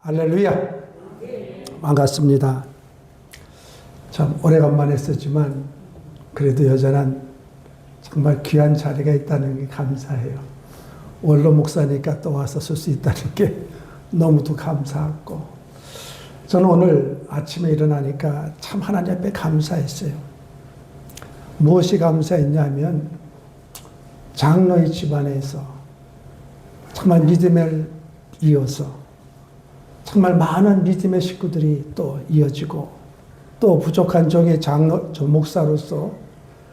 할렐루야. 반갑습니다. 참 오래간만에 했었지만 그래도 여전한 정말 귀한 자리가 있다는 게 감사해요. 원로 목사니까 또 와서 쓸 수 있다는 게 너무도 감사하고, 저는 오늘 아침에 일어나니까 참 하나님 앞에 감사했어요. 무엇이 감사했냐면 장로의 집안에서 정말 믿음을 이어서 정말 많은 믿음의 식구들이 또 이어지고, 또 부족한 종의 장로, 목사로서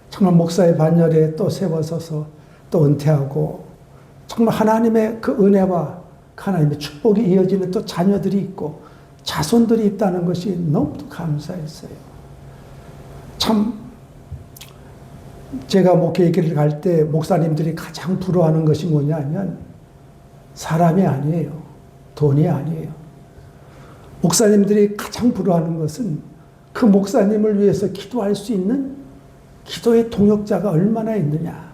정말 목사의 반열에 또 세워서서 또 은퇴하고, 정말 하나님의 그 은혜와 하나님의 축복이 이어지는 또 자녀들이 있고 자손들이 있다는 것이 너무도 감사했어요. 참 제가 목회 길을 갈 때 목사님들이 가장 부러워하는 것이 뭐냐면 사람이 아니에요. 돈이 아니에요. 목사님들이 가장 부러워하는 것은 그 목사님을 위해서 기도할 수 있는 기도의 동역자가 얼마나 있느냐.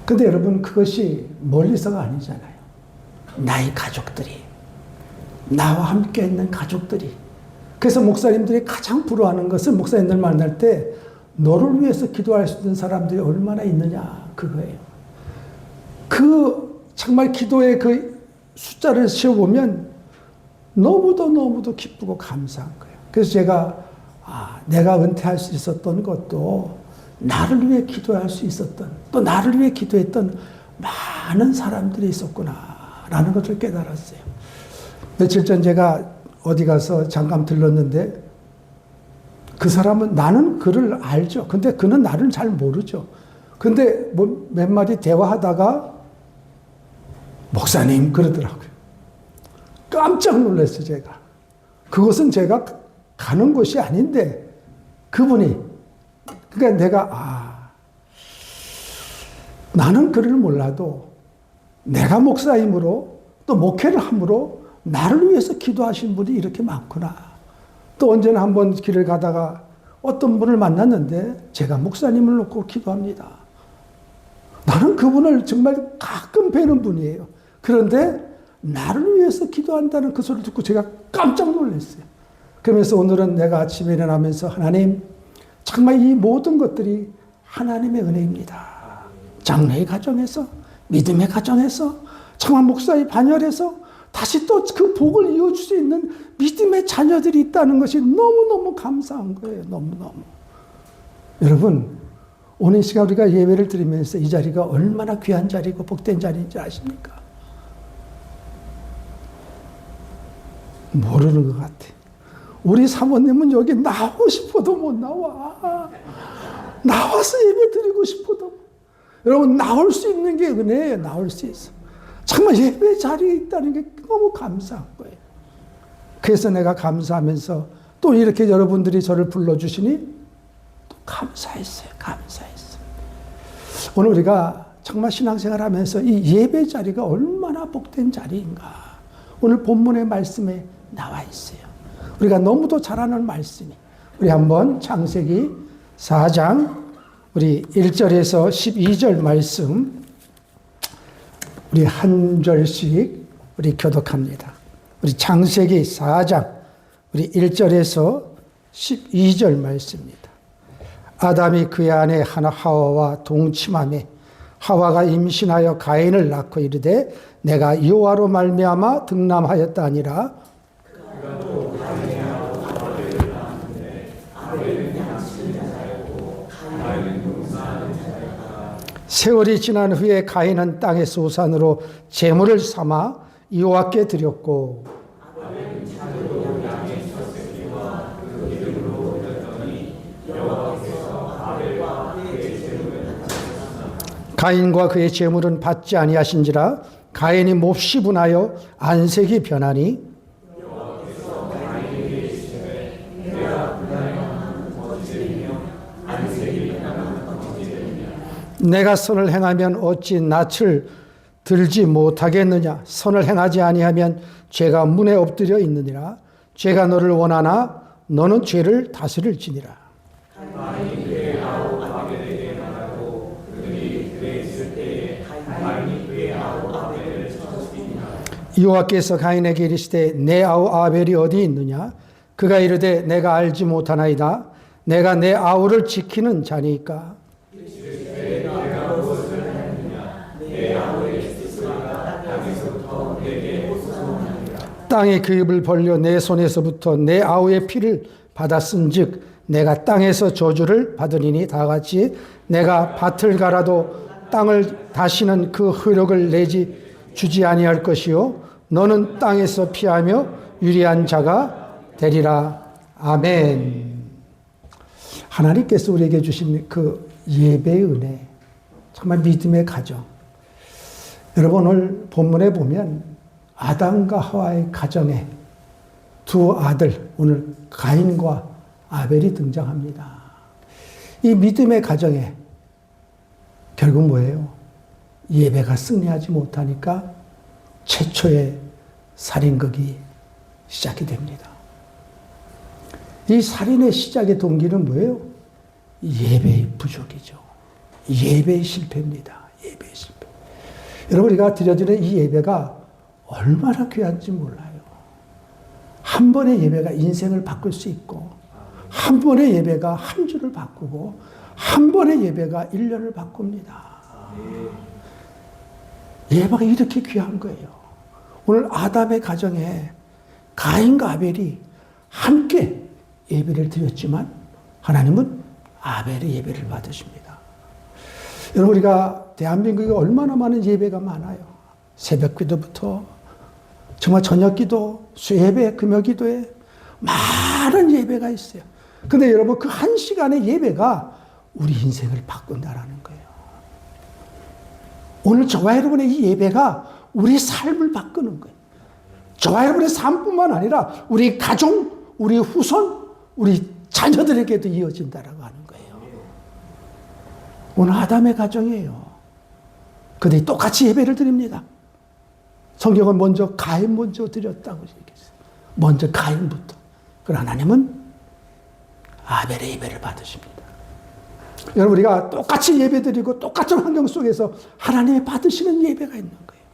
근데 여러분, 그것이 멀리서가 아니잖아요. 나의 가족들이, 나와 함께 있는 가족들이. 그래서 목사님들이 가장 부러워하는 것은 목사님들 만날 때 너를 위해서 기도할 수 있는 사람들이 얼마나 있느냐, 그거예요. 그 정말 기도의 그 숫자를 세어보면 너무도 기쁘고 감사한 거예요. 그래서 제가 내가 은퇴할 수 있었던 것도 나를 위해 기도할 수 있었던, 또 나를 위해 기도했던 많은 사람들이 있었구나라는 것을 깨달았어요. 며칠 전 제가 어디 가서 잠깐 들렀는데 그 사람은, 나는 그를 알죠. 근데 그는 나를 잘 모르죠. 근데 뭐 몇 마디 대화하다가 목사님 그러더라고요. 깜짝 놀랐어요, 제가. 그것은 제가 가는 곳이 아닌데 그분이, 그러니까 내가 나는 그를 몰라도 내가 목사임으로 또 목회를 함으로 나를 위해서 기도하신 분이 이렇게 많구나. 또 언제나 한번 길을 가다가 어떤 분을 만났는데 제가 목사님을 놓고 기도합니다. 나는 그분을 정말 가끔 뵈는 분이에요. 그런데 나를 위해서 기도한다는 그 소리를 듣고 제가 깜짝 놀랐어요. 그러면서 오늘은 내가 아침에 일어나면서 하나님, 정말 이 모든 것들이 하나님의 은혜입니다. 장래의 가정에서, 믿음의 가정에서, 정말 목사의 반열에서 다시 또 그 복을 이어줄 수 있는 믿음의 자녀들이 있다는 것이 너무너무 감사한 거예요. 너무너무. 여러분, 오늘 시간 우리가 예배를 드리면서 이 자리가 얼마나 귀한 자리고 복된 자리인지 아십니까? 모르는 것 같아. 우리 사모님은 여기 나오고 싶어도 못 나와. 나와서 예배 드리고 싶어도. 여러분, 나올 수 있는 게 은혜예요. 나올 수 있어. 정말 예배 자리에 있다는 게 너무 감사한 거예요. 그래서 내가 감사하면서 또 이렇게 여러분들이 저를 불러주시니 또 감사했어요. 감사했어요. 오늘 우리가 정말 신앙생활 하면서 이 예배 자리가 얼마나 복된 자리인가. 오늘 본문의 말씀에 나와 있어요. 우리가 너무도 잘 아는 말씀이. 우리 한번 창세기 4장 우리 1절에서 12절 말씀 우리 한 절씩 우리 교독합니다. 우리 창세기 4장 우리 1절에서 12절 말씀입니다. 아담이 그의 아내 하와와 동침하매 하와가 임신하여 가인을 낳고 이르되 내가 여호와로 말미암아 등남하였다 하니라. 세월이 지난 후에 가인은 땅에서 우산으로 제물을 삼아 여호와께 드렸고, 가인과 그의 제물은 받지 아니하신지라. 가인이 몹시 분하여 안색이 변하니 내가 선을 행하면 어찌 낯을 들지 못하겠느냐. 선을 행하지 아니하면 죄가 문에 엎드려 있느니라. 죄가 너를 원하나 너는 죄를 다스릴지니라. 여호와께서 가인에게 이르시되 내 아우 아벨이 어디 있느냐? 그가 이르되 내가 알지 못하나이다. 내가 내 아우를 지키는 자니까. 땅에 그 입을 벌려 내 손에서부터 내 아우의 피를 받았은즉 내가 땅에서 저주를 받으리니 다같이 내가 밭을 갈아도 땅을 다시는 그 흐력을 내지 주지 아니할 것이요 너는 땅에서 피하며 유리한 자가 되리라. 아멘. 하나님께서 우리에게 주신 그 예배의 은혜, 정말 믿음의 가정. 여러분 오늘 본문에 보면 아담과 하와의 가정에 두 아들, 오늘 가인과 아벨이 등장합니다. 이 믿음의 가정에 결국 뭐예요? 예배가 승리하지 못하니까 최초의 살인극이 시작이 됩니다. 이 살인의 시작의 동기는 뭐예요? 예배의 부족이죠. 예배의 실패입니다. 예배의 실패. 여러분, 우리가 드려지는 이 예배가 얼마나 귀한지 몰라요. 한 번의 예배가 인생을 바꿀 수 있고, 한 번의 예배가 한 주를 바꾸고, 한 번의 예배가 1년을 바꿉니다. 예배가 이렇게 귀한 거예요. 오늘 아담의 가정에 가인과 아벨이 함께 예배를 드렸지만 하나님은 아벨의 예배를 받으십니다. 여러분, 우리가 대한민국에 얼마나 많은 예배가 많아요. 새벽 기도부터 정말 저녁 기도, 수예배, 금요 기도에 많은 예배가 있어요. 근데 여러분, 그 한 시간의 예배가 우리 인생을 바꾼다라는 거예요. 오늘 저와 여러분의 이 예배가 우리 삶을 바꾸는 거예요. 저와 여러분의 삶뿐만 아니라 우리 가족, 우리 후손, 우리 자녀들에게도 이어진다라고 하는 거예요. 오늘 아담의 가정이에요. 그들이 똑같이 예배를 드립니다. 성경은 먼저 가인 먼저 드렸다고 얘기했어요. 먼저 가인부터. 그러나 하나님은 아벨의 예배를 받으십니다. 여러분, 우리가 똑같이 예배 드리고 똑같은 환경 속에서 하나님이 받으시는 예배가 있는 거예요.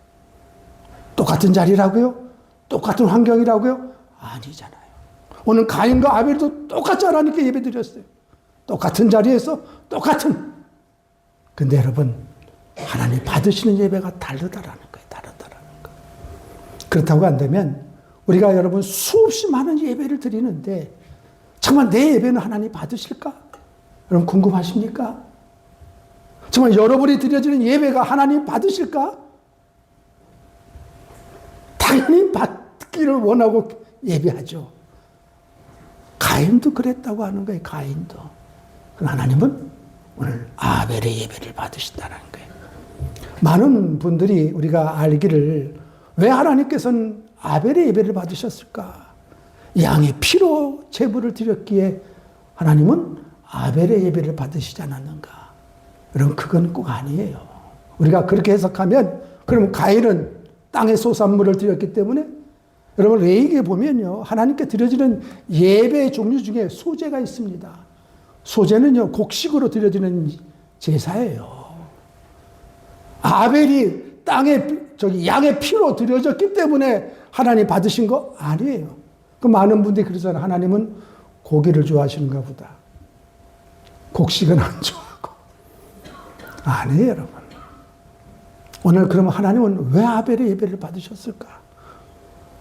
똑같은 자리라고요? 똑같은 환경이라고요? 아니잖아요. 오늘 가인과 아벨도 똑같이 하나님께 예배 드렸어요. 똑같은 자리에서 똑같은. 근데 여러분, 하나님 받으시는 예배가 다르다라는 거예요. 다르다라는 거예요. 그렇다고 한다면 우리가 여러분 수없이 많은 예배를 드리는데 정말 내 예배는 하나님 받으실까? 여러분 궁금하십니까? 정말 여러분이 드려지는 예배가 하나님 받으실까? 당연히 받기를 원하고 예배하죠. 가인도 그랬다고 하는 거예요. 가인도. 그럼 하나님은 오늘 아벨의 예배를 받으신다는 거예요. 많은 분들이 우리가 알기를 왜 하나님께서는 아벨의 예배를 받으셨을까? 양의 피로 제물을 드렸기에 하나님은 아벨의 예배를 받으시지 않았는가? 여러분 그건 꼭 아니에요. 우리가 그렇게 해석하면 그럼 가인은 땅의 소산물을 드렸기 때문에 여러분 레위기에 보면요 하나님께 드려지는 예배의 종류 중에 소제가 있습니다. 소제는요 곡식으로 드려지는 제사예요. 아벨이 양의 피로 드려졌기 때문에 하나님 받으신 거 아니에요. 그 많은 분들이 그러잖아요. 하나님은 고기를 좋아하시는가 보다. 곡식은 안 좋아하고. 아니에요, 여러분. 오늘 그러면 하나님은 왜 아벨의 예배를 받으셨을까?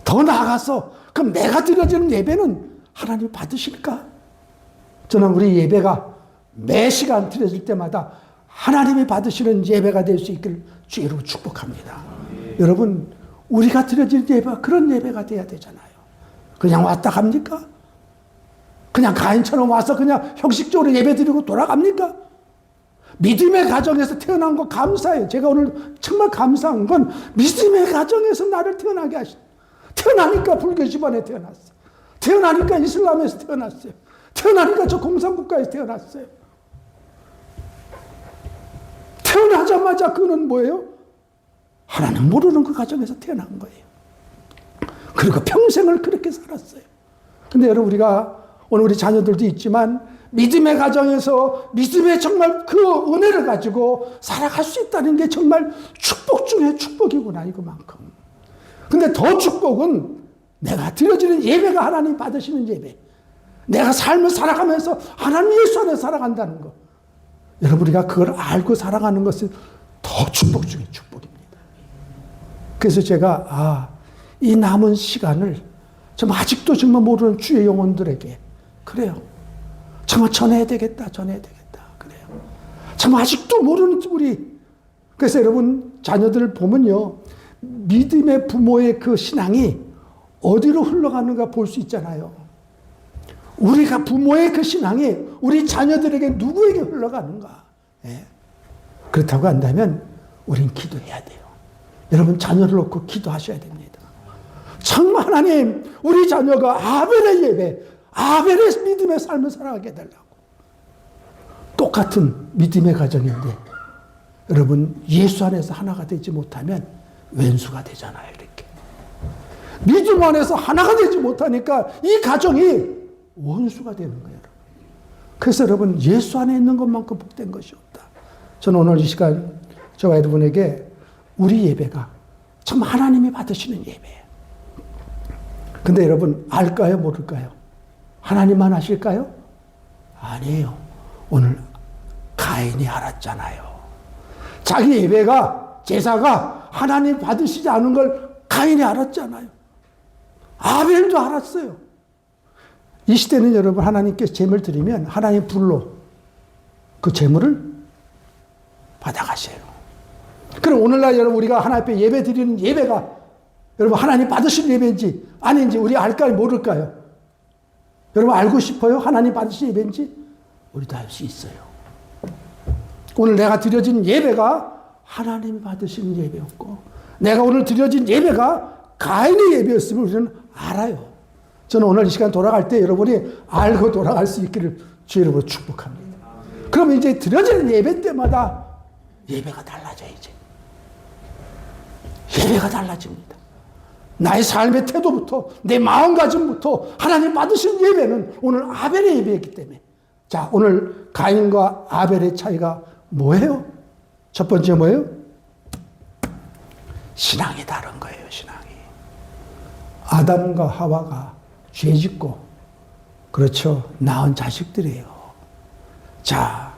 더 나아가서 그럼 내가 드려지는 예배는 하나님 받으실까? 저는 우리 예배가 매 시간 드려질 때마다 하나님이 받으시는 예배가 될 수 있기를 주의로 축복합니다. 여러분 우리가 드려질 예배가 그런 예배가 돼야 되잖아요. 그냥 왔다 갑니까? 그냥 가인처럼 와서 그냥 형식적으로 예배 드리고 돌아갑니까? 믿음의 가정에서 태어난 거 감사해요. 제가 오늘 정말 감사한 건 믿음의 가정에서 나를 태어나게 하신. 태어나니까 불교 집안에 태어났어요. 태어나니까 이슬람에서 태어났어요. 태어나니까 저 공산국가에서 태어났어요. 태어나자마자 그는 뭐예요? 하나님 모르는 그 가정에서 태어난 거예요. 그리고 평생을 그렇게 살았어요. 근데 여러분 우리가 오늘 우리 자녀들도 있지만 믿음의 가정에서 믿음의 정말 그 은혜를 가지고 살아갈 수 있다는 게 정말 축복 중에 축복이구나 이거만큼. 근데 더 축복은 내가 드려지는 예배가 하나님 받으시는 예배. 내가 삶을 살아가면서 하나님 예수 안에 살아간다는 거. 여러분, 우리가 그걸 알고 살아가는 것은 더 축복 중에 축복입니다. 그래서 제가 이 남은 시간을 정말 아직도 정말 모르는 주의 영혼들에게 그래요. 정말 전해야 되겠다. 그래요. 정말 아직도 모르는 우리. 그래서 여러분, 자녀들을 보면요, 믿음의 부모의 그 신앙이 어디로 흘러가는가 볼 수 있잖아요. 우리가 부모의 그 신앙이 우리 자녀들에게 누구에게 흘러가는가. 예. 그렇다고 한다면 우린 기도해야 돼요. 여러분, 자녀를 놓고 기도하셔야 됩니다. 정말 하나님, 우리 자녀가 아벨의 예배, 아벨의 믿음의 삶을 살아가게 해달라고. 똑같은 믿음의 가정인데 여러분, 예수 안에서 하나가 되지 못하면 왼수가 되잖아요. 이렇게 믿음 안에서 하나가 되지 못하니까 이 가정이 원수가 되는 거예요. 그래서 여러분, 예수 안에 있는 것만큼 복된 것이 없다. 저는 오늘 이 시간 저와 여러분에게 우리 예배가 참 하나님이 받으시는 예배예요. 근데 여러분, 알까요? 모를까요? 하나님만 아실까요? 아니에요. 오늘 가인이 알았잖아요. 자기 예배가, 제사가 하나님 받으시지 않은 걸 가인이 알았잖아요. 아벨도 알았어요. 이 시대는 여러분, 하나님께서 제물 드리면 하나님 불로 그 제물을 받아가셔요. 그럼 오늘날 여러분, 우리가 하나님 앞에 예배 드리는 예배가 여러분 하나님 받으신 예배인지 아닌지 우리 알까요? 모를까요? 여러분, 알고 싶어요? 하나님 받으신 예배인지? 우리도 알 수 있어요. 오늘 내가 드려진 예배가 하나님이 받으신 예배였고, 내가 오늘 드려진 예배가 가인의 예배였음을 우리는 알아요. 저는 오늘 이 시간 돌아갈 때 여러분이 알고 돌아갈 수 있기를 주 이름으로 축복합니다. 그럼 이제 드려지는 예배 때마다 예배가 달라져요. 이제 예배가 달라집니다. 나의 삶의 태도부터, 내 마음가짐부터 하나님 받으신 예배는 오늘 아벨의 예배였기 때문에. 자, 오늘 가인과 아벨의 차이가 뭐예요? 첫 번째 뭐예요? 신앙이 다른 거예요. 신앙이. 아담과 하와가 죄 짓고, 그렇죠, 낳은 자식들이에요. 자,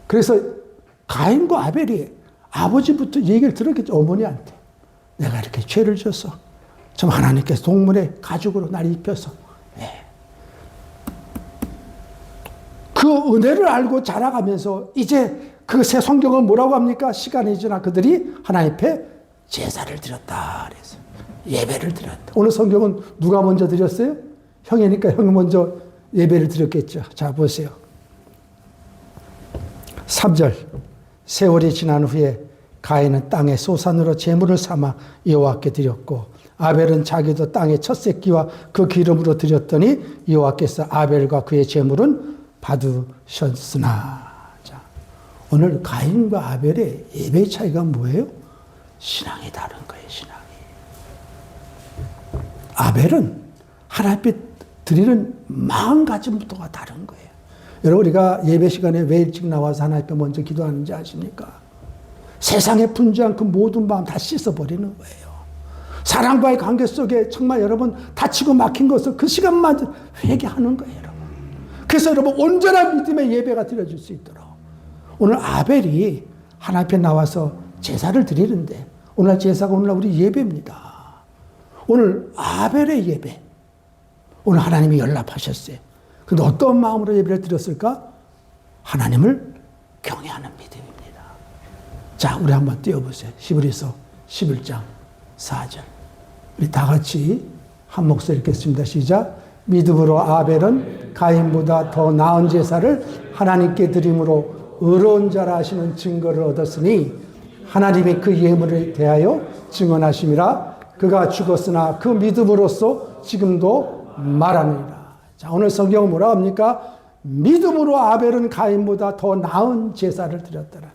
그래서 가인과 아벨이 아버지부터 얘기를 들었겠죠. 어머니한테. 내가 이렇게 죄를 졌어. 참 하나님께서 동물의 가죽으로 날 입혀서. 네. 그 은혜를 알고 자라가면서 이제 그 새 성경은 뭐라고 합니까? 시간이 지나 그들이 하나님 앞에 제사를 드렸다. 그래서 예배를 드렸다. 오늘 성경은 누가 먼저 드렸어요? 형이니까 형이 먼저 예배를 드렸겠죠. 자, 보세요. 3절. 세월이 지난 후에 가인은 땅의 소산으로 제물을 삼아 여호와께 드렸고, 아벨은 자기도 땅의 첫 새끼와 그 기름으로 드렸더니 여호와께서 아벨과 그의 제물은 받으셨으나. 자, 오늘 가인과 아벨의 예배의 차이가 뭐예요? 신앙이 다른 거예요. 신앙이. 아벨은 하나님 앞에 드리는 마음가짐부터가 다른 거예요. 여러분, 우리가 예배 시간에 왜 일찍 나와서 하나님 앞에 먼저 기도하는지 아십니까? 세상에 분주한 그 모든 마음 다 씻어버리는 거예요. 사랑과의 관계 속에 정말 여러분 다치고 막힌 것을 그 시간만 회개하는 거예요. 여러분. 그래서 여러분, 온전한 믿음의 예배가 드려질 수 있도록. 오늘 아벨이 하나님 앞에 나와서 제사를 드리는데, 오늘 제사가 오늘날 우리 예배입니다. 오늘 아벨의 예배. 오늘 하나님이 연락하셨어요. 근데 어떤 마음으로 예배를 드렸을까? 하나님을 경외하는 믿음입니다. 자, 우리 한번 띄워보세요. 히브리서 11장 4절. 우리 다 같이 한 목소리 읽겠습니다. 시작. 믿음으로 아벨은 가인보다 더 나은 제사를 하나님께 드림으로 의로운 자라 하시는 증거를 얻었으니 하나님이 그 예물에 대하여 증언하심이라. 그가 죽었으나 그 믿음으로써 지금도 말하느니라. 자, 오늘 성경은 뭐라 합니까? 믿음으로 아벨은 가인보다 더 나은 제사를 드렸더라.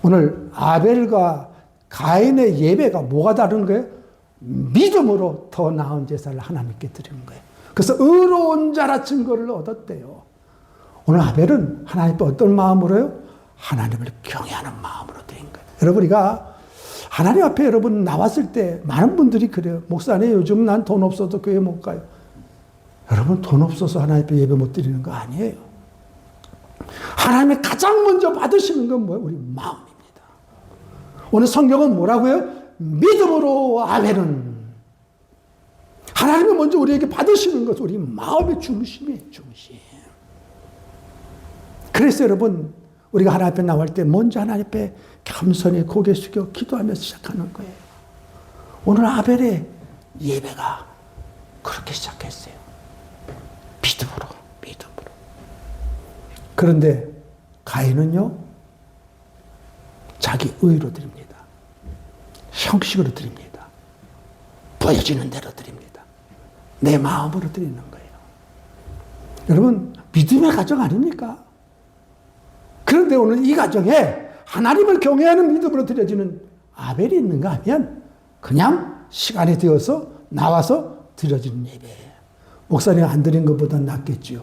오늘 아벨과 가인의 예배가 뭐가 다른 거예요? 믿음으로 더 나은 제사를 하나님께 드리는 거예요. 그래서 의로운 자라 증거를 얻었대요. 오늘 아벨은 하나님 앞에 어떤 마음으로요? 하나님을 경외하는 마음으로 드린 거예요. 여러분, 우리가 하나님 앞에 여러분 나왔을 때 많은 분들이 그래요. 목사님 요즘 난 돈 없어도 교회 못 가요. 여러분 돈 없어서 하나님 앞에 예배 못 드리는 거 아니에요. 하나님이 가장 먼저 받으시는 건 뭐예요? 우리 마음입니다. 오늘 성경은 뭐라고요? 믿음으로 아벨은. 하나님이 먼저 우리에게 받으시는 것은 우리 마음의 중심이에요. 중심. 그래서 여러분 우리가 하나님 앞에 나올 때 먼저 하나님 앞에 겸손히 고개 숙여 기도하면서 시작하는 거예요. 오늘 아벨의 예배가 그렇게 시작했어요. 믿음으로. 그런데 가인은요, 자기 의로 드립니다. 형식으로 드립니다. 보여지는 대로 드립니다. 내 마음으로 드리는 거예요. 여러분, 믿음의 가정 아닙니까? 그런데 오늘 이 가정에 하나님을 경외하는 믿음으로 드려지는 아벨이 있는가 하면 그냥 시간이 되어서 나와서 드려지는 예배예요. 목사님 안 드린 것보다 낫겠지요.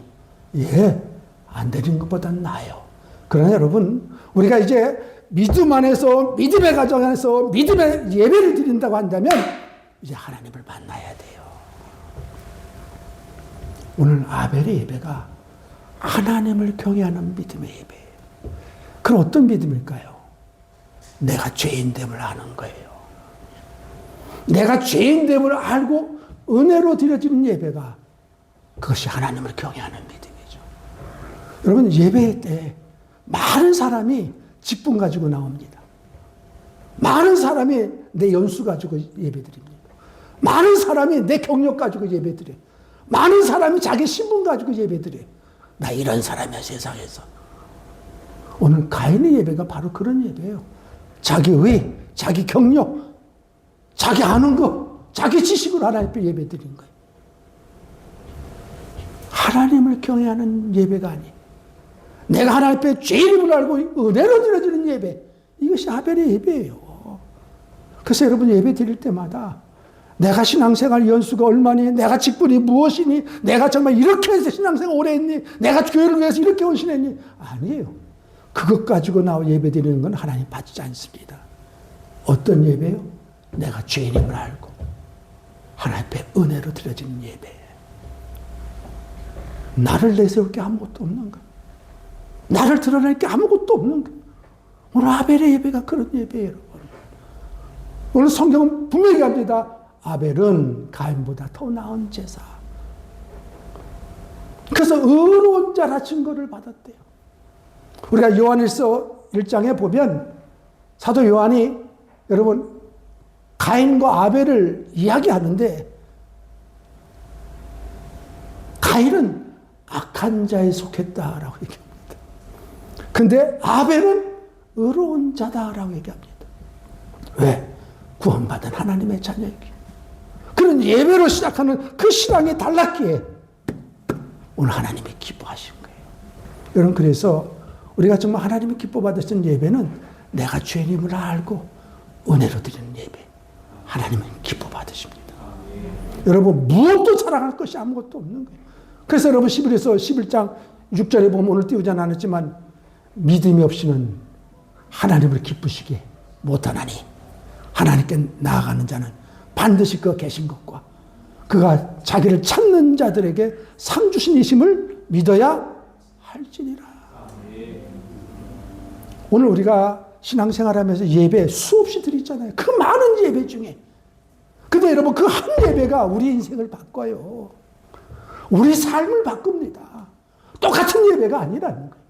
예, 안 드린 것보다 나아요. 그러나 여러분, 우리가 이제 믿음 안에서, 믿음의 가정 안에서 믿음의 예배를 드린다고 한다면 이제 하나님을 만나야 돼요. 오늘 아벨의 예배가 하나님을 경외하는 믿음의 예배예요. 그럼 어떤 믿음일까요? 내가 죄인됨을 아는 거예요. 내가 죄인됨을 알고 은혜로 드려지는 예배가 그것이 하나님을 경외하는 믿음이죠. 여러분 예배 때 많은 사람이 직분 가지고 나옵니다. 많은 사람이 내 연수 가지고 예배드립니다. 많은 사람이 내 경력 가지고 예배드려요. 많은 사람이 자기 신분 가지고 예배드려요. 나 이런 사람이야 세상에서. 오늘 가인의 예배가 바로 그런 예배예요. 자기 의, 자기 경력, 자기 아는 거, 자기 지식으로 하나님 앞에 예배드린 거예요. 하나님을 경외하는 예배가 아니에요. 내가 하나님 앞에 죄인임을 알고 은혜로 드려지는 예배. 이것이 아벨의 예배예요. 그래서 여러분 예배 드릴 때마다 내가 신앙생활 연수가 얼마니, 내가 직분이 무엇이니, 내가 정말 이렇게 해서 신앙생활 오래 했니, 내가 교회를 위해서 이렇게 헌신했니. 아니에요. 그것 가지고 나와 예배 드리는 건 하나님 받지 않습니다. 어떤 예배요? 내가 죄인임을 알고 하나님 앞에 은혜로 드려지는 예배. 나를 내세울 게 아무것도 없는 거. 나를 드러낼 게 아무것도 없는 거. 오늘 아벨의 예배가 그런 예배예요, 여러분. 오늘 성경은 분명히 합니다. 아벨은 가인보다 더 나은 제사. 그래서 의로운 자라 증거를 받았대요. 우리가 요한일서 1장에 보면 사도 요한이 여러분 가인과 아벨을 이야기하는데 가인은 악한 자에 속했다라고 얘기합니다. 근데 아벨은 의로운 자다라고 얘기합니다. 왜? 구원받은 하나님의 자녀이기. 그런 예배로 시작하는 그 신앙이 달랐기에 오늘 하나님이 기뻐하신 거예요. 여러분 그래서 우리가 정말 하나님이 기뻐 받으신 예배는 내가 죄인임을 알고 은혜로 드리는 예배. 하나님은 기뻐 받으십니다. 여러분 무엇도 자랑할 것이 아무것도 없는 거예요. 그래서 여러분 11에서 11장 6절에 보면 오늘 띄우지 않았지만 믿음이 없이는 하나님을 기쁘시게 못하나니 하나님께 나아가는 자는 반드시 그 계신 것과 그가 자기를 찾는 자들에게 상 주신 이심을 믿어야 할지니라. 오늘 우리가 신앙생활하면서 예배 수없이 드리잖아요. 그 많은 예배 중에. 근데 여러분 그 한 예배가 우리 인생을 바꿔요. 우리 삶을 바꿉니다. 똑같은 예배가 아니라는 거예요.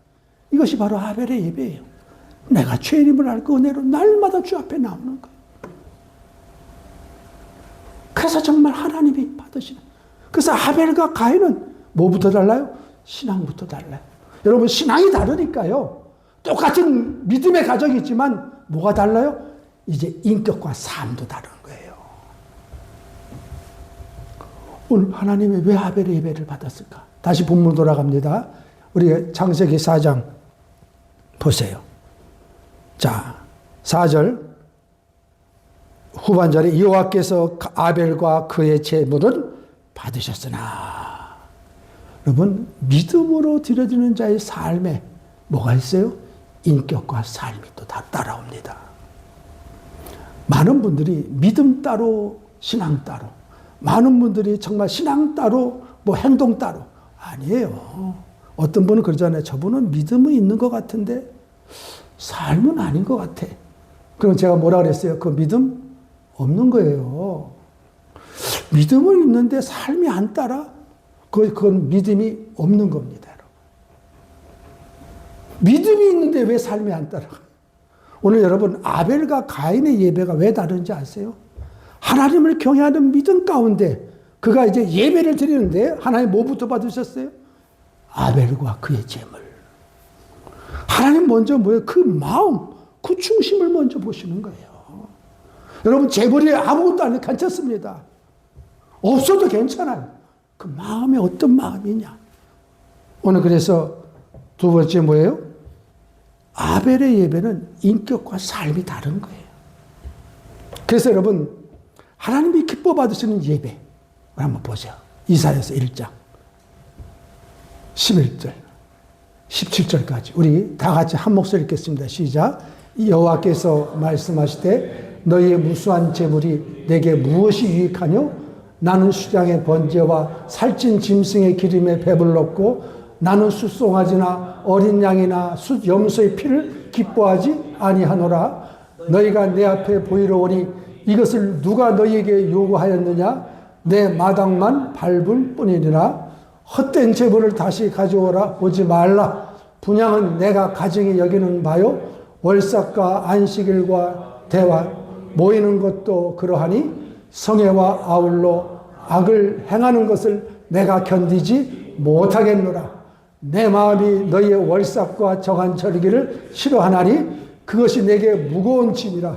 이것이 바로 아벨의 예배예요. 내가 죄인임을 알고 은혜로 날마다 주 앞에 나오는 거예요. 그래서 정말 하나님이 받으시는. 그래서 아벨과 가인은 뭐부터 달라요? 신앙부터 달라요. 여러분 신앙이 다르니까요. 똑같은 믿음의 가정이 있지만 뭐가 달라요? 이제 인격과 삶도 다른 거예요. 오늘 하나님이 왜 아벨의 예배를 받았을까? 다시 본문 돌아갑니다. 우리 창세기 4장 보세요. 자, 4절 후반절에 여호와께서 아벨과 그의 제물은 받으셨으나. 여러분 믿음으로 드려지는 자의 삶에 뭐가 있어요? 인격과 삶이 또 다 따라옵니다. 많은 분들이 믿음 따로 신앙 따로, 많은 분들이 정말 신앙 따로 뭐 행동 따로. 아니에요. 어떤 분은 그러잖아요. 저분은 믿음은 있는 것 같은데 삶은 아닌 것 같아. 그럼 제가 뭐라 그랬어요? 그 믿음 없는 거예요. 믿음은 있는데 삶이 안 따라? 그건 믿음이 없는 겁니다. 믿음이 있는데 왜 삶이 안 따라가? 오늘 여러분, 아벨과 가인의 예배가 왜 다른지 아세요? 하나님을 경외하는 믿음 가운데 그가 이제 예배를 드리는데 하나님 뭐부터 받으셨어요? 아벨과 그의 제물. 하나님 먼저 뭐예요? 그 마음, 그 중심을 먼저 보시는 거예요. 여러분, 제물이 아무것도 안 해도 괜찮습니다. 없어도 괜찮아요. 그 마음이 어떤 마음이냐. 오늘 그래서 두 번째 뭐예요? 아벨의 예배는 인격과 삶이 다른 거예요. 그래서 여러분, 하나님이 기뻐 받으시는 예배 한번 보세요. 이사야서 1장 11절 17절까지 우리 다 같이 한 목소리 읽겠습니다. 시작. 여호와께서 말씀하시되 너희의 무수한 재물이 내게 무엇이 유익하뇨? 나는 수장의 번제와 살찐 짐승의 기름에 배불렀고 나는 숫송아지나 어린 양이나 숫 염소의 피를 기뻐하지 아니하노라. 너희가 내 앞에 보이러 오니 이것을 누가 너희에게 요구하였느냐? 내 마당만 밟을 뿐이니라. 헛된 재물을 다시 가져오라. 오지 말라. 분향은 내가 가증히 여기는 바요. 월삭과 안식일과 대화 모이는 것도 그러하니 성회와 아울러 악을 행하는 것을 내가 견디지 못하겠노라. 내 마음이 너희의 월삭과 정한 절기를 싫어하나니 그것이 내게 무거운 짐이라.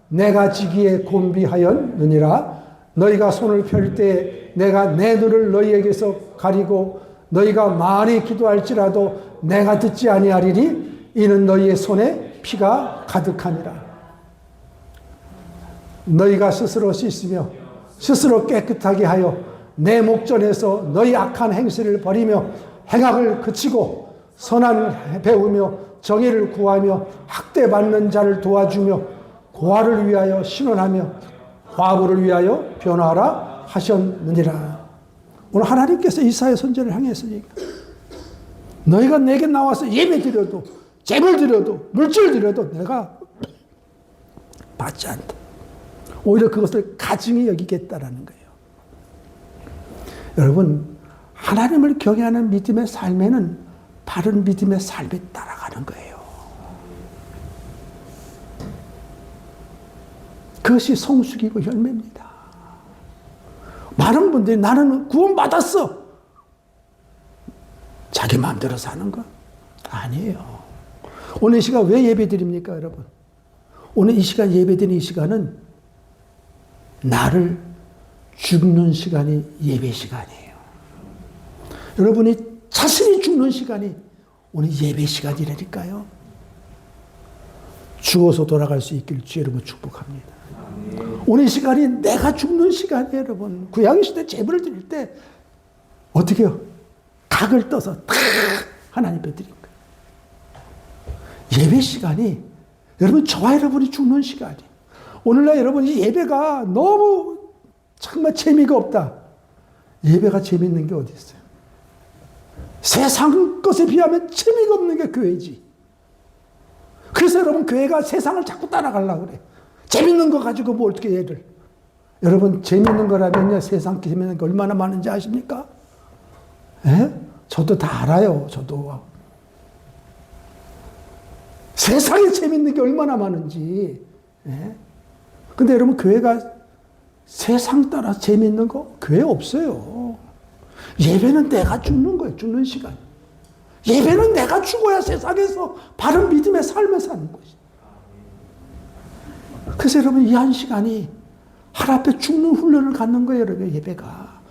내가 지기에 곤비하였느니라. 너희가 손을 펼 때에 내가 내 눈을 너희에게서 가리고 너희가 많이 기도할지라도 내가 듣지 아니하리니 이는 너희의 손에 피가 가득하니라. 너희가 스스로 씻으며 스스로 깨끗하게 하여 내 목전에서 너희 악한 행실을 버리며 행악을 그치고 선한을 배우며 정의를 구하며 학대받는 자를 도와주며 고아를 위하여 신원하며 과부를 위하여 변화하라 하셨느니라. 오늘 하나님께서 이사야 선지자를 향해서 얘기해요. 너희가 내게 나와서 예배 드려도 재물 드려도 물질 드려도 내가 받지 않다. 오히려 그것을 가증히 여기겠다라는 거예요. 여러분, 하나님을 경외하는 믿음의 삶에는 바른 믿음의 삶에 따라가는 거예요. 그것이 성숙이고 열매입니다. 많은 분들이 나는 구원받았어. 자기 마음대로 사는 거 아니에요. 오늘 이 시간 왜 예배 드립니까, 여러분? 오늘 이 시간 예배 드리는 이 시간은 나를 죽는 시간이 예배 시간이에요. 여러분이 자신이 죽는 시간이 오늘 예배 시간이라니까요. 죽어서 돌아갈 수 있길 주 여러분 축복합니다. 오늘 이 시간이 내가 죽는 시간이에요, 여러분. 구약시대 제물을 드릴 때 어떻게 해요? 각을 떠서 탁 하나님 앞에 드린 거예요. 예배 시간이 여러분, 저와 여러분이 죽는 시간이에요. 오늘날 여러분, 이 예배가 너무 정말 재미가 없다. 예배가 재미있는 게 어디 있어요? 세상 것에 비하면 재미가 없는 게 교회지. 그래서 여러분, 교회가 세상을 자꾸 따라가려고 그래. 재밌는 거 가지고 뭐 어떻게 얘를. 여러분, 재밌는 거라면요, 세상 재밌는 게 얼마나 많은지 아십니까? 예? 저도 다 알아요. 저도. 세상에 재밌는 게 얼마나 많은지. 예? 근데 여러분, 교회가 세상 따라 재밌는 거 교회 없어요. 예배는 내가 죽는 거예요. 죽는 시간. 예배는 내가 죽어야 세상에서 바른 믿음의 삶을 사는 것이. 그래서 여러분, 이 한 시간이 하나님 앞에 죽는 훈련을 갖는 거예요, 여러분, 예배가.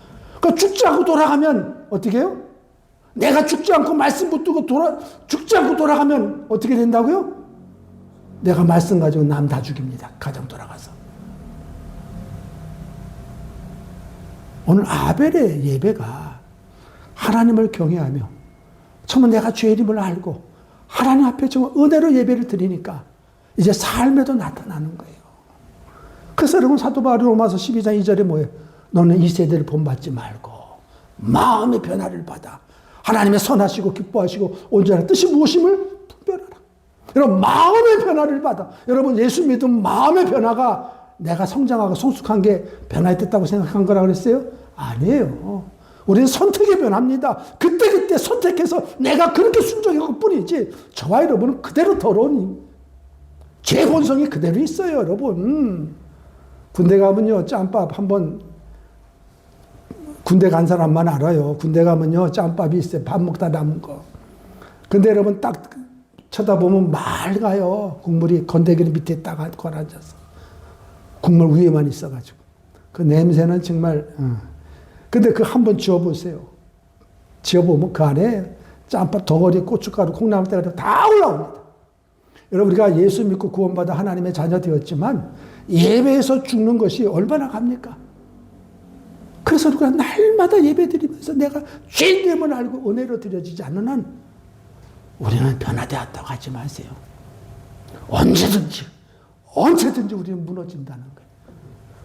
그러니까 죽지 않고 돌아가면 어떻게 해요? 내가 죽지 않고 말씀 붙들고 죽지 않고 돌아가면 어떻게 된다고요? 내가 말씀 가지고 남 다 죽입니다. 가정 돌아가서. 오늘 아벨의 예배가 하나님을 경외하며 정말 내가 죄인임을 알고 하나님 앞에 정말 은혜로 예배를 드리니까 이제 삶에도 나타나는 거예요. 그래서 여러분 사도 바울이 로마서 12장 2절에 뭐예요? 너는 이 세대를 본받지 말고 마음의 변화를 받아 하나님의 선하시고 기뻐하시고 온전한 뜻이 무엇임을 분별하라. 여러분 마음의 변화를 받아. 여러분 예수 믿으면 마음의 변화가 내가 성장하고 성숙한 게 변화했다고 생각한 거라 그랬어요? 아니에요. 우리는 선택의 변화입니다. 그때그때 선택해서 내가 그렇게 순종한 것 뿐이지 저와 여러분은 그대로 더러운 죄 본성이 그대로 있어요. 여러분 군대 가면요 짬밥 한번 군대 간 사람만 알아요. 군대 가면요 짬밥이 있어요. 밥 먹다 남은 거. 근데 여러분 딱 쳐다보면 맑아요. 국물이 건더기 밑에 딱 앉아서 국물 위에만 있어가지고 그 냄새는 정말 근데 그 한번 지어보세요. 지어보면 그 안에 짬밥, 덩어리, 고춧가루, 콩나물때가 다 올라옵니다. 여러분 우리가 예수 믿고 구원받아 하나님의 자녀 되었지만 예배에서 죽는 것이 얼마나 갑니까? 그래서 우리가 날마다 예배 드리면서 내가 죄됨을 알고 은혜로 드려지지 않는 한 우리는 변화되었다고 하지 마세요. 언제든지 우리는 무너진다는 거예요.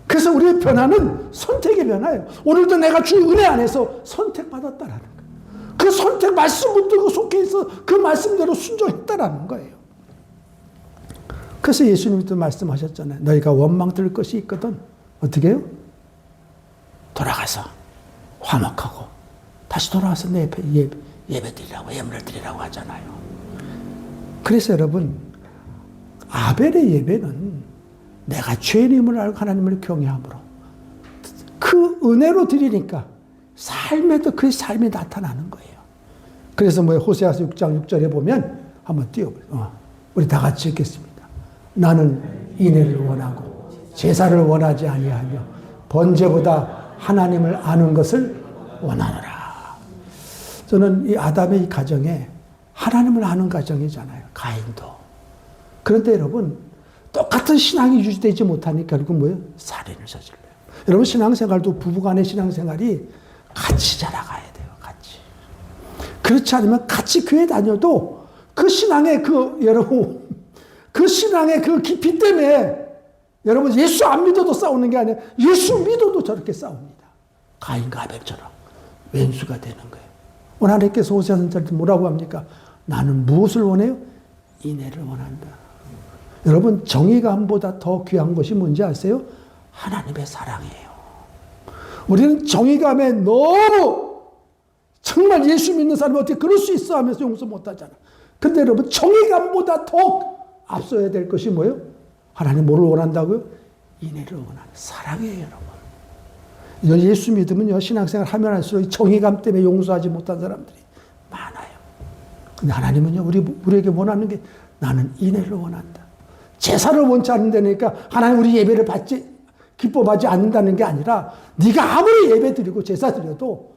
그래서 우리의 변화는 선택의 변화예요. 오늘도 내가 주의 은혜 안에서 선택받았다라는 거예요. 그 선택 말씀 붙들고 속해 있어 그 말씀대로 순종했다라는 거예요. 그래서 예수님도 말씀하셨잖아요. 너희가 원망 들 것이 있거든. 어떻게 해요? 돌아가서 화목하고 다시 돌아와서 내 예배 드리라고 예물을 드리라고 하잖아요. 그래서 여러분 아벨의 예배는 내가 죄인임을 알고 하나님을 경외함으로 그 은혜로 드리니까 삶에도 그 삶이 나타나는 거예요. 그래서 뭐 호세아서 6장 6절에 보면 한번 띄워보세요. 우리 다 같이 읽겠습니다. 나는 인애를 원하고 제사를 원하지 아니하며 번제보다 하나님을 아는 것을 원하노라. 저는 이 아담의 이 가정에 하나님을 아는 가정이잖아요. 가인도. 그런데 여러분 똑같은 신앙이 유지되지 못하니까 결국 뭐예요? 살인을 저질러요. 여러분 신앙생활도 부부간의 신앙생활이 같이 자라가야 돼요. 같이. 그렇지 않으면 같이 교회 다녀도 그 신앙의 여러분 그 신앙의 그 깊이 때문에 여러분 예수 안 믿어도 싸우는 게 아니라 예수 믿어도 저렇게 싸웁니다. 가인과 아벨처럼 왼수가 되는 거예요. 오늘 하나님께서 호세아 선지자한테 뭐라고 합니까? 나는 무엇을 원해요? 인애를 원한다. 여러분 정의감보다 더 귀한 것이 뭔지 아세요? 하나님의 사랑이에요. 우리는 정의감에 너무 정말 예수 믿는 사람이 어떻게 그럴 수 있어 하면서 용서 못하잖아. 근데 여러분 정의감보다 더 앞서야 될 것이 뭐예요? 하나님 뭐를 원한다고요? 인애를 원하는 사랑이에요. 여러분 예수 믿으면요 신앙생활 하면 할수록 정의감 때문에 용서하지 못한 사람들이 많아요. 근데 하나님은요 우리에게 원하는 게 나는 인애를 원한다. 제사를 원치 않는다니까 하나님 우리 예배를 기뻐하지 않는다는 게 아니라 네가 아무리 예배 드리고 제사 드려도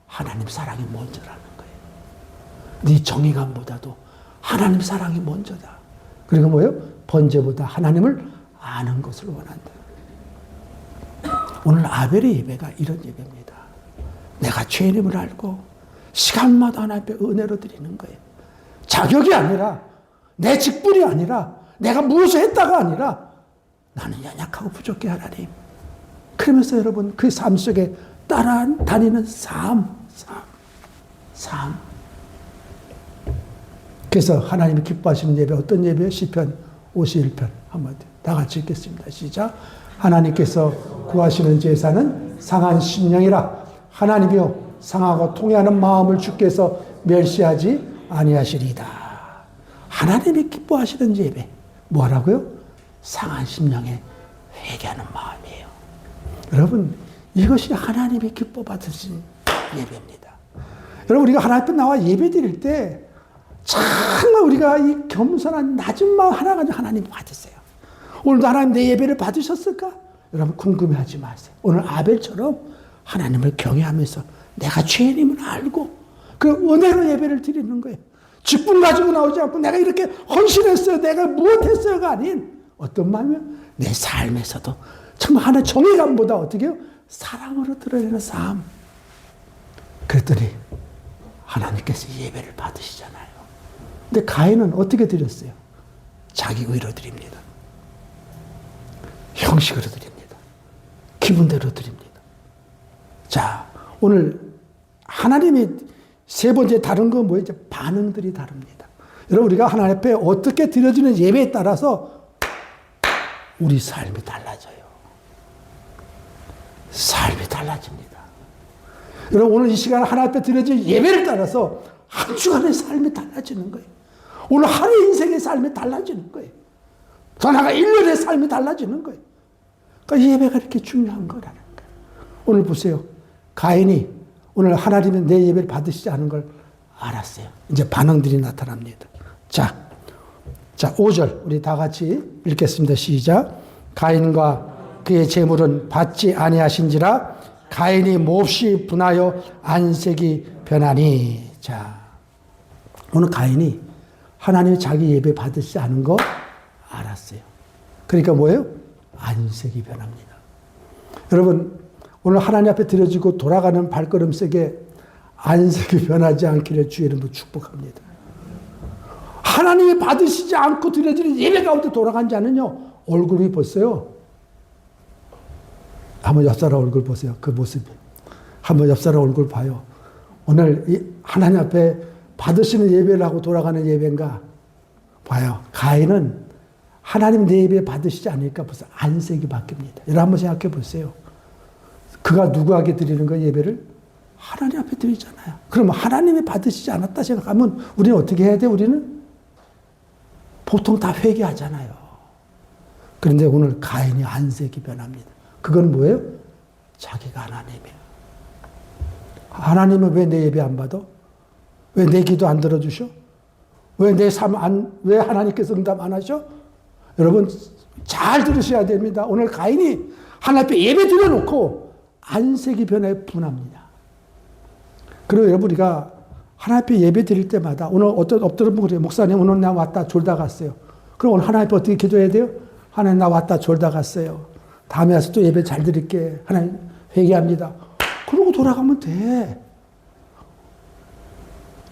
하나님 사랑이 먼저라는 거예요. 네 정의감보다도 하나님 사랑이 먼저다. 그리고 뭐예요? 번제보다 하나님을 아는 것을 원한다. 오늘 아벨의 예배가 이런 예배입니다. 내가 죄인임을 알고 시간마다 하나님 앞에 은혜로 드리는 거예요. 자격이 아니라 내 직분이 아니라 내가 무엇을 했다가 아니라 나는 연약하고 부족해 하나님. 그러면서 여러분 그 삶 속에 따라다니는 삶. 그래서 하나님이 기뻐하시는 예배 어떤 예배예요? 시편 51편 한번 다 같이 읽겠습니다. 시작. 하나님께서 구하시는 제사는 상한 심령이라. 하나님이여 상하고 통회하는 마음을 주께서 멸시하지 아니하시리이다. 하나님이 기뻐하시는 예배 뭐라고요? 상한 심령에 회개하는 마음이에요. 여러분 이것이 하나님이 기뻐 받으신 예배입니다. 여러분 우리가 하나님 앞에 나와 예배 드릴 때 정말 우리가 이 겸손한 낮은 마음 하나 가지고 하나님 받으세요. 오늘도 하나님 내 예배를 받으셨을까? 여러분 궁금해하지 마세요. 오늘 아벨처럼 하나님을 경외하면서 내가 죄인임을 알고 그 은혜로 예배를 드리는 거예요. 직분 가지고 나오지 않고 내가 이렇게 헌신했어요. 내가 무엇했어요가 아닌 어떤 마음이면 내 삶에서도 정말 하나의 정의감보다 어떻게 해요? 사랑으로 드러내는 삶. 그랬더니 하나님께서 예배를 받으시잖아요. 근데 가인은 어떻게 드렸어요? 자기 의로 드립니다. 형식으로 드립니다. 기분대로 드립니다. 자, 오늘 하나님이 세 번째 다른 건 뭐예요? 이제 반응들이 다릅니다. 여러분, 우리가 하나님 앞에 어떻게 드려지는 예배에 따라서 우리 삶이 달라져요. 삶이 달라집니다. 여러분, 오늘 이 시간 하나님 앞에 드려질 예배를 따라서 한 주간의 삶이 달라지는 거예요. 오늘 하루 인생의 삶이 달라지는 거예요. 더 나아가 1년의 삶이 달라지는 거예요. 그러니까 예배가 이렇게 중요한 거라는 거예요. 오늘 보세요. 가인이 오늘 하나님은 내 예배를 받으시지 않은 걸 알았어요. 이제 반응들이 나타납니다. 자, 5절 우리 다 같이 읽겠습니다. 시작. 가인과 그의 재물은 받지 아니하신지라 가인이 몹시 분하여 안색이 변하니. 자, 오늘 가인이 하나님이 자기 예배 받으시지 않은 거 알았어요. 그러니까 뭐예요? 안색이 변합니다. 여러분, 오늘 하나님 앞에 드려지고 돌아가는 발걸음색에 안색이 변하지 않기를 주의 이름으로 축복합니다. 하나님이 받으시지 않고 드려지는 예배 가운데 돌아간 자는요, 얼굴이 보세요. 한번 옆 사람 얼굴 보세요. 그 모습이. 한번 옆 사람 얼굴 봐요. 오늘 하나님 앞에 받으시는 예배를 하고 돌아가는 예배인가 봐요. 가인은 하나님 내 예배 받으시지 않으니까 벌써 안색이 바뀝니다. 여러분 한번 생각해 보세요. 그가 누구에게 드리는 거 예배를? 하나님 앞에 드리잖아요. 그러면 하나님이 받으시지 않았다 생각하면 우리는 어떻게 해야 돼? 우리는 보통 다 회개하잖아요. 그런데 오늘 가인이 안색이 변합니다. 그건 뭐예요? 자기가 하나님이에요. 하나님은 왜 내 예배 안 받아? 왜 내 기도 안 들어주셔? 왜 내 삶 왜 하나님께서 응답 안 하셔? 여러분 잘 들으셔야 됩니다. 오늘 가인이 하나님 앞에 예배 드려놓고 안색이 변해 분합니다. 그리고 여러분 우리가 하나님 앞에 예배 드릴 때마다 오늘 어떤 분 그래요. 목사님 오늘 나 왔다 졸다 갔어요. 그럼 오늘 하나님 앞에 어떻게 기도해야 돼요? 하나님 나 왔다 졸다 갔어요. 다음에 와서 또 예배 잘 드릴게. 하나님 회개합니다. 그러고 돌아가면 돼.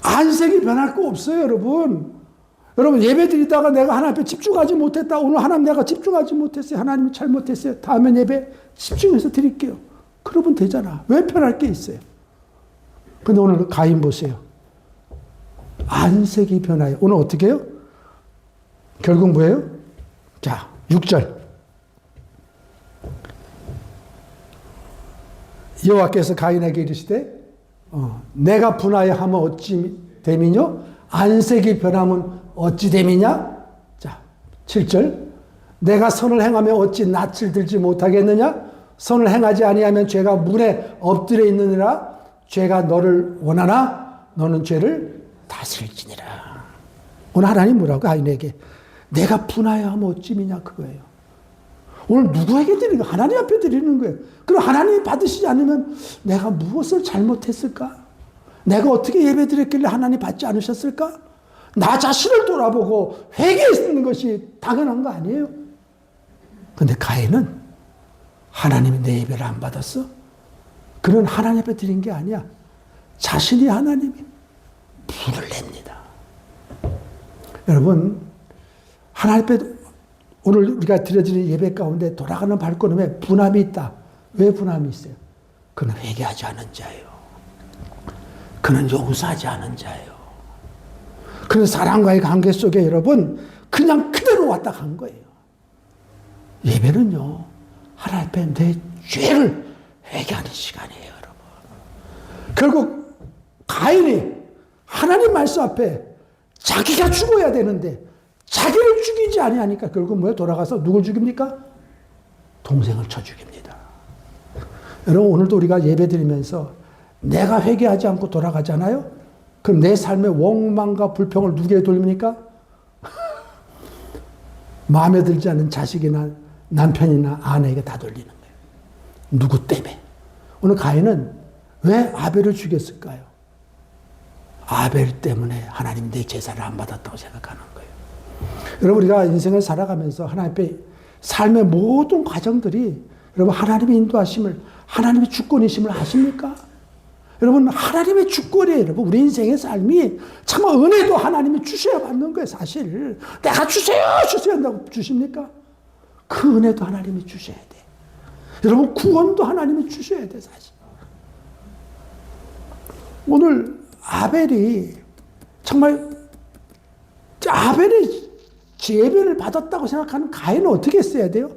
안색이 변할 거 없어요, 여러분. 여러분 예배 드리다가 내가 하나님 앞에 집중하지 못했다. 오늘 하나님 내가 집중하지 못했어요. 하나님이 잘못했어요. 다음엔 예배 집중해서 드릴게요. 그러면 되잖아. 왜 변할 게 있어요? 근데 오늘 가인 보세요. 안색이 변화요. 오늘 어떻게 해요? 결국 뭐예요? 자, 6절. 여호와께서 가인에게 이르시되 내가 분하여 하면 어찌 됨이뇨? 안색이 변하면 어찌 됨이냐? 자, 7절. 내가 선을 행하며 어찌 낯을 들지 못하겠느냐? 선을 행하지 아니하면 죄가 문에 엎드려 있느니라. 죄가 너를 원하나 너는 죄를 다스릴지니라. 오늘 하나님 뭐라고? 가인에게 내가 분하여 하면 어찌미냐 그거예요. 오늘 누구에게 드리는 거예요? 하나님 앞에 드리는 거예요. 그럼 하나님이 받으시지 않으면 내가 무엇을 잘못했을까? 내가 어떻게 예배 드렸길래 하나님 받지 않으셨을까? 나 자신을 돌아보고 회개했는 것이 당연한 거 아니에요? 근데 가인은 하나님이 내 예배를 안 받았어? 그는 하나님 앞에 드린 게 아니야. 자신이 하나님이 분을 냅니다. 여러분, 하나님 앞에 오늘 우리가 드려지는 예배 가운데 돌아가는 발걸음에 분함이 있다. 왜 분함이 있어요? 그는 회개하지 않은 자예요. 그는 용서하지 않은 자예요. 그는 사랑과의 관계 속에 여러분 그냥 그대로 왔다 간 거예요. 예배는요. 하나님 앞에 내 죄를 회개하는 시간이에요. 여러분. 결국 가인이 하나님 말씀 앞에 자기가 죽어야 되는데 자기를 죽이지 아니하니까 결국 뭐예요? 돌아가서 누굴 죽입니까? 동생을 쳐 죽입니다. 여러분 오늘도 우리가 예배드리면서 내가 회개하지 않고 돌아가잖아요? 그럼 내 삶의 원망과 불평을 누구에게 돌립니까? 마음에 들지 않는 자식이나 남편이나 아내에게 다 돌리는 거예요. 누구 때문에? 오늘 가인은 왜 아벨을 죽였을까요? 아벨 때문에 하나님 내 제사를 안 받았다고 생각하는 거예요. 여러분 우리가 인생을 살아가면서 하나님 앞에 삶의 모든 과정들이 여러분 하나님의 인도하심을 하나님의 주권이심을 아십니까? 여러분 하나님의 주권이에요. 여러분 우리 인생의 삶이 정말 은혜도 하나님이 주셔야 받는 거예요. 사실 내가 주세요 한다고 주십니까? 그 은혜도 하나님이 주셔야 돼. 여러분, 구원도 하나님이 주셔야 돼, 사실. 오늘 아벨이 정말 아벨이 예배를 받았다고 생각하는 가인은 어떻게 했어야 돼요?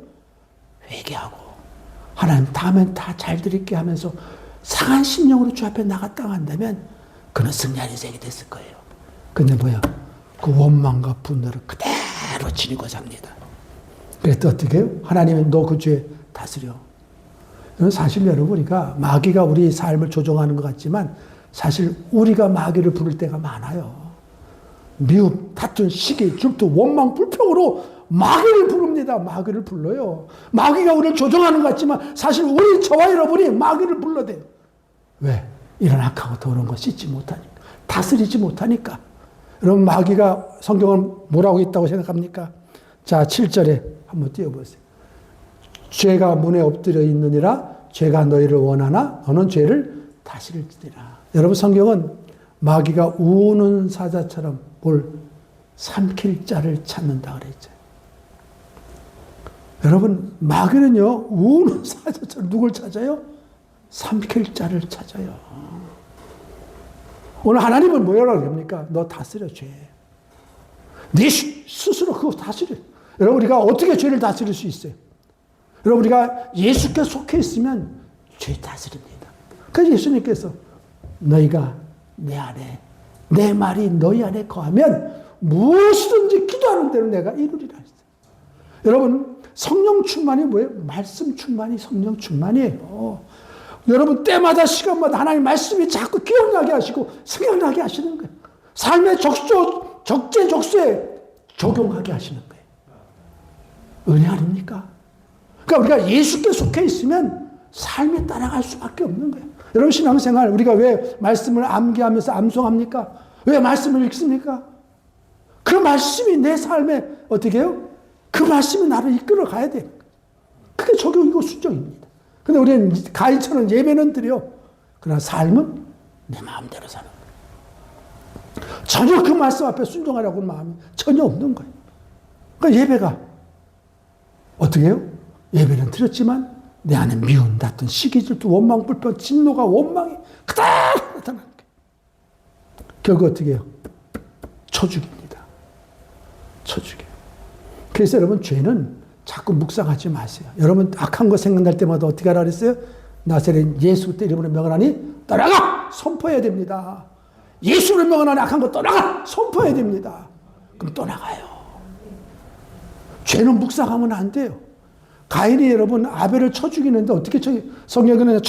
회개하고 하나님 다음엔 다 잘 드릴게 하면서 상한 심령으로 주 앞에 나갔다 한다면 그는 승리한 인생이 됐을 거예요. 근데 뭐야? 그 원망과 분노를 그대로 지니고 삽니다. 그래서 어떻게 해요? 하나님은 너 그 죄 다스려. 사실 여러분, 우리가 마귀가 우리 삶을 조종하는 것 같지만 사실 우리가 마귀를 부를 때가 많아요. 미움, 다툼, 시기, 질투, 원망, 불평으로 마귀를 부릅니다. 마귀를 불러요. 마귀가 우리를 조종하는 것 같지만 사실 우리, 저와 여러분이 마귀를 불러대요. 왜? 이런 악하고 더러운 거 씻지 못하니까. 다스리지 못하니까. 여러분, 마귀가 성경은 뭐라고 있다고 생각합니까? 자, 7절에 한번 띄워보세요. 죄가 문에 엎드려 있느니라. 죄가 너희를 원하나 너는 죄를 다스릴지니라. 여러분, 성경은 마귀가 우는 사자처럼 뭘 삼킬 자를 찾는다 그랬죠. 여러분, 마귀는요, 우는 사자처럼 누굴 찾아요? 삼킬 자를 찾아요. 오늘 하나님은 뭐라고 합니까? 너 다스려, 죄. 네 스스로 그거 다스려. 여러분, 우리가 어떻게 죄를 다스릴 수 있어요? 여러분, 우리가 예수께 속해 있으면 죄 다스립니다. 그래서 예수님께서 너희가 내 안에, 내 말이 너희 안에 거하면 무엇이든지 기도하는 대로 내가 이루리라 했어요. 여러분, 성령 충만이 뭐예요? 말씀 충만이 성령 충만이에요. 여러분, 때마다 시간마다 하나님 말씀이 자꾸 기억나게 하시고 생각나게 하시는 거예요. 삶의 적재적소에 적용하게 하시는 거예요. 은혜 아닙니까? 그러니까 우리가 예수께 속해 있으면 삶에 따라갈 수밖에 없는 거예요. 여러분, 신앙생활 우리가 왜 말씀을 암기하면서 암송합니까? 왜 말씀을 읽습니까? 그 말씀이 내 삶에 어떻게 해요? 그 말씀이 나를 이끌어 가야 돼요. 그게 적용이고 순종입니다. 근데 우리는 가인처럼 예배는 드려. 그러나 삶은 내 마음대로 사는 거예요. 전혀 그 말씀 앞에 순종하려고 하는 마음이 전혀 없는 거예요. 그러니까 예배가 어떻게 해요? 예배는 드렸지만 내 안에 미운, 다툰, 시기, 질투, 원망, 불평, 진노가 원망이 그대로 나타나는 거예요. 결국 어떻게 해요? 쳐죽입니다. 쳐죽이에요. 그래서 여러분, 죄는 자꾸 묵상하지 마세요. 여러분, 악한 거 생각날 때마다 어떻게 하라 그랬어요? 나사렛 예수 그때 이름으로 명하나니 떠나가! 선포해야 됩니다. 예수를 명하나니 악한 거 떠나가! 선포해야 됩니다. 그럼 떠나가요. 죄는 묵상하면 안 돼요. 가인이 여러분 아벨을 쳐 죽이는데 어떻게 성경에는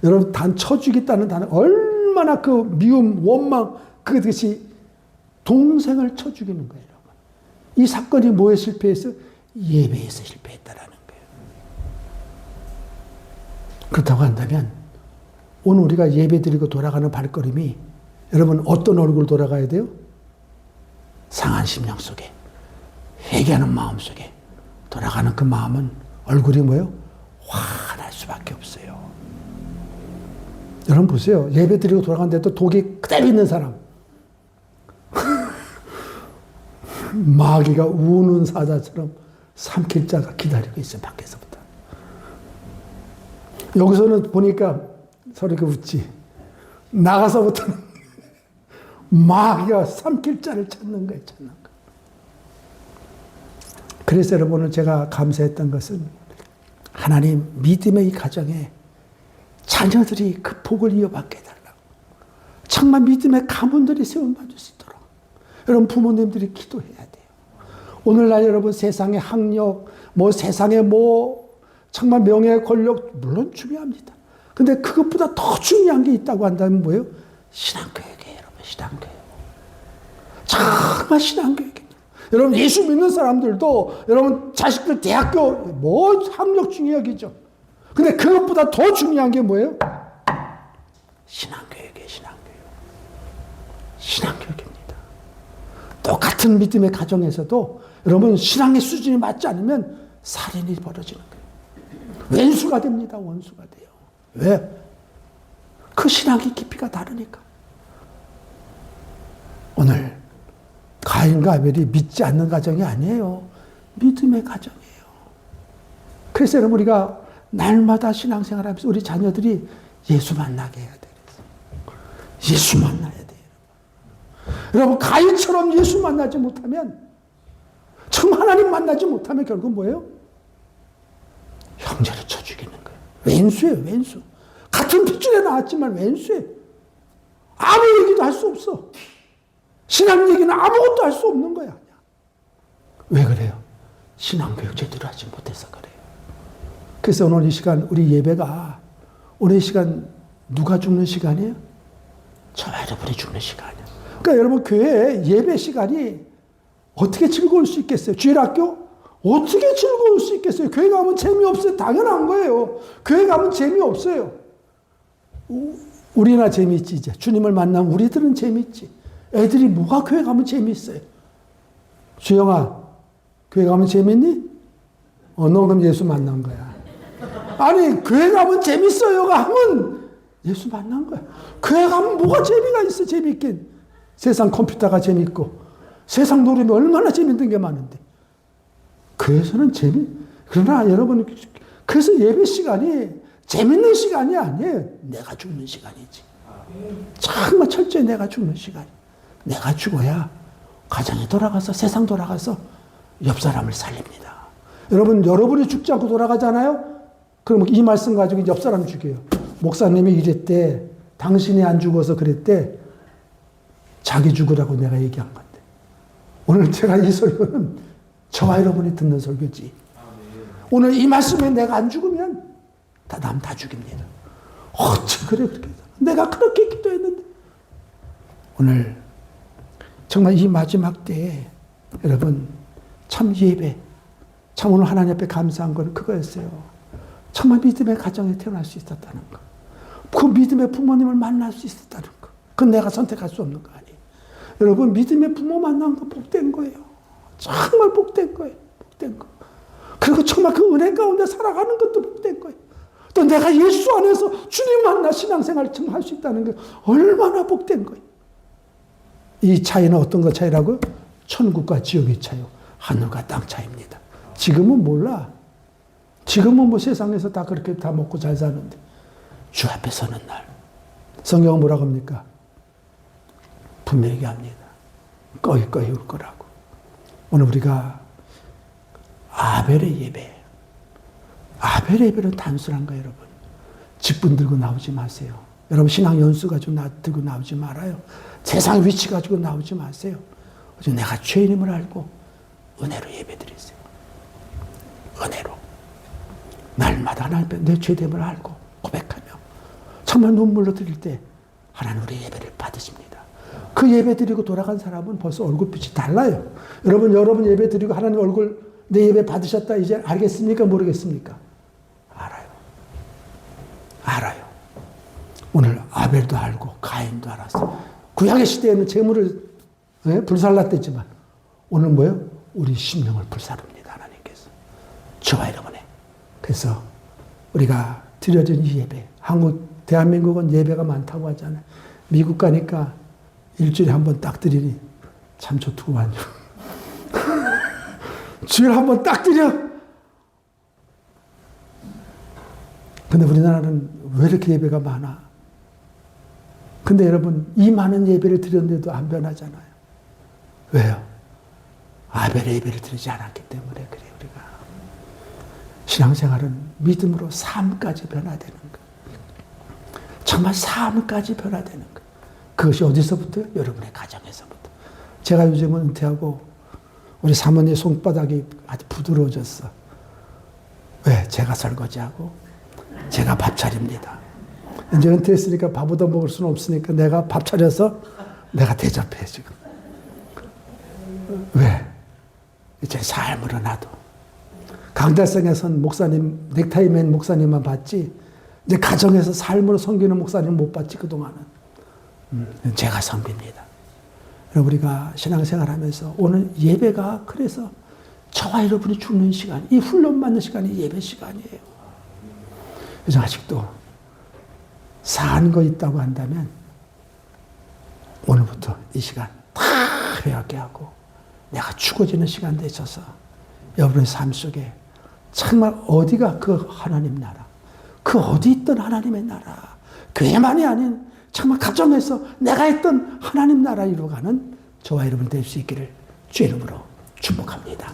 여러분, 단 쳐 죽이다는 단어 얼마나 그 미움, 원망, 그것이 동생을 쳐 죽이는 거예요. 여러분. 이 사건이 뭐에 실패했어요? 예배에서 실패했다라는 거예요. 그렇다고 한다면 오늘 우리가 예배 드리고 돌아가는 발걸음이 여러분 어떤 얼굴 돌아가야 돼요? 상한 심령 속에, 회개하는 마음 속에 돌아가는 그 마음은 얼굴이 뭐예요? 화날 수밖에 없어요. 여러분 보세요. 예배 드리고 돌아가는데도 독이 그대로 있는 사람. 마귀가 우는 사자처럼 삼킬 자가 기다리고 있어요. 밖에서부터. 여기서는 보니까 서로 웃지. 나가서부터는 마귀가 삼킬 자를 찾는 거예요. 찾는 거. 그래서 여러분은 제가 감사했던 것은 하나님 믿음의 이 가정에 자녀들이 그 복을 이어받게 해달라고. 정말 믿음의 가문들이 세움받을 수 있도록 여러분 부모님들이 기도해야 돼요. 오늘날 여러분 세상의 학력, 세상의 정말 명예, 권력 물론 중요합니다. 근데 그것보다 더 중요한 게 있다고 한다면 뭐예요? 신앙교육이에요. 여러분, 신앙교육. 정말 신앙교육입니다. 여러분, 예수 믿는 사람들도 여러분 자식들 대학교 학력 중요하겠죠. 근데 그것보다 더 중요한 게 뭐예요? 신앙교육이에요. 신앙교육입니다. 똑같은 믿음의 가정에서도 여러분 신앙의 수준이 맞지 않으면 살인이 벌어지는 거예요. 왼수가 됩니다. 원수가 돼요. 왜? 그 신앙의 깊이가 다르니까. 오늘 가인과 아벨이 믿지 않는 가정이 아니에요. 믿음의 가정이에요. 그래서 여러분 우리가 날마다 신앙생활하면서 우리 자녀들이 예수 만나게 해야 돼요. 예수 만나야 돼요. 여러분 가인처럼 예수 만나지 못하면, 정말 하나님 만나지 못하면 결국 뭐예요? 형제를 쳐 죽이는 거예요. 왼수예요, 왼수. 같은 핏줄에 나왔지만 왼수예요. 아무 얘기도 할 수 없어. 신앙 얘기는 아무것도 할 수 없는 거야. 왜 그래요? 신앙교육 제대로 하지 못해서 그래요. 그래서 오늘 이 시간, 우리 예배가, 오늘 이 시간 누가 죽는 시간이에요? 저와 여러분이 죽는 시간이에요. 그러니까 여러분 교회 예배 시간이 어떻게 즐거울 수 있겠어요? 주일학교? 어떻게 즐거울 수 있겠어요? 교회 가면 재미없어요. 당연한 거예요. 교회 가면 재미없어요. 우리나 재미있지, 이제. 주님을 만나면 우리들은 재미있지. 애들이 뭐가 교회 가면 재미있어요? 주영아, 교회 가면 재밌니? 너 그럼 예수 만난 거야. 아니, 교회 가면 재밌어요가 하면 예수 만난 거야. 교회 가면 뭐가 재미가 있어, 재미있긴. 세상 컴퓨터가 재밌고, 세상 노름이 얼마나 재밌는 게 많은데. 교회에서는 그러나 여러분, 그래서 예배 시간이 재밌는 시간이 아니에요. 내가 죽는 시간이지. 정말 철저히 내가 죽는 시간. 내가 죽어야 가정에 돌아가서, 세상 돌아가서 옆 사람을 살립니다. 여러분, 여러분이 죽지 않고 돌아가잖아요? 그럼 이 말씀 가지고 옆 사람 죽여요. 목사님이 이랬대. 당신이 안 죽어서 그랬대. 자기 죽으라고 내가 얘기한 건데. 오늘 제가 이 설교는 저와 여러분이 듣는 설교지. 오늘 이 말씀에 내가 안 죽으면 남 다 죽입니다. 어찌 그래 그렇게 내가 그렇게 기도했는데. 오늘 정말 이 마지막 때에 여러분 참 예배, 참 오늘 하나님 앞에 감사한 건 그거였어요. 정말 믿음의 가정에 태어날 수 있었다는 거. 그 믿음의 부모님을 만날 수 있었다는 거. 그건 내가 선택할 수 없는 거 아니에요. 여러분 믿음의 부모 만난 거 복된 거예요. 정말 복된 거예요. 복된 거. 그리고 정말 그 은혜 가운데 살아가는 것도 복된 거예요. 또 내가 예수 안에서 주님 만나 신앙생활을 좀 할 수 있다는 게 얼마나 복된 거예요. 이 차이는 어떤 거 차이라고요? 천국과 지옥의 차이요. 하늘과 땅 차이입니다. 지금은 몰라. 지금은 뭐 세상에서 다 그렇게 다 먹고 잘 사는데 주 앞에 서는 날 성경은 뭐라고 합니까? 분명히 합니다. 꺼이 울 거라고. 오늘 우리가 아벨의 예배, 아벨의 예배는 단순한 거예요, 여러분. 직분 들고 나오지 마세요. 여러분 신앙 연수 가지고 들고 나오지 말아요. 세상 위치 가지고 나오지 마세요. 내가 죄인임을 알고 은혜로 예배드리세요. 은혜로. 날마다 하나님 내 죄됨을 알고 고백하며 정말 눈물로 드릴 때 하나님 우리 예배를 받으십니다. 그 예배 드리고 돌아간 사람은 벌써 얼굴빛이 달라요. 여러분 예배 드리고 하나님 얼굴 내 예배 받으셨다 이제 알겠습니까? 모르겠습니까? 알아요. 오늘 아벨도 알고 가인도 알았어. 구약의 시대에는 재물을 불살랐댔지만 오늘 뭐예요? 우리 심령을 불사릅니다. 하나님께서. 저와 여러분의. 그래서 우리가 드려진 이 예배, 대한민국은 예배가 많다고 하잖아요. 미국 가니까 일주일에 한 번 딱 드리니 참 좋더구만요. 주일에 한 번 딱 드려. 근데 우리나라는 왜 이렇게 예배가 많아? 근데 여러분 이 많은 예배를 드렸는데도 안 변하잖아요. 왜요? 아벨의 예배를 드리지 않았기 때문에 그래요. 우리가 신앙생활은 믿음으로 삶까지 변화되는 거. 정말 삶까지 변화되는 거. 그것이 어디서부터요? 여러분의 가정에서부터. 제가 요즘은 은퇴하고 우리 사모님 손바닥이 아주 부드러워졌어. 왜? 제가 설거지하고 제가 밥 차립니다. 이제 은퇴했으니까 밥 얻어 먹을 수는 없으니까 내가 밥 차려서 내가 대접해 지금. 왜? 제 삶으로 나도. 강달성에선 목사님, 넥타이 맨 목사님만 봤지, 이제 가정에서 삶으로 섬기는 목사님 못 봤지, 그동안은. 제가 섬깁니다. 우리가 신앙생활 하면서 오늘 예배가 그래서 저와 여러분이 죽는 시간, 이 훈련받는 시간이 예배 시간이에요. 그래서 아직도 사한 거 있다고 한다면 오늘부터 이 시간 다 회개하고 내가 죽어지는 시간도 있어서 여러분의 삶 속에 정말 어디가 그 하나님 나라, 그 어디 있던 하나님의 나라, 교회만이 아닌 정말 가정에서 내가 있던 하나님 나라 이루어가는 저와 여러분 될 수 있기를 주의 이름으로 축복합니다.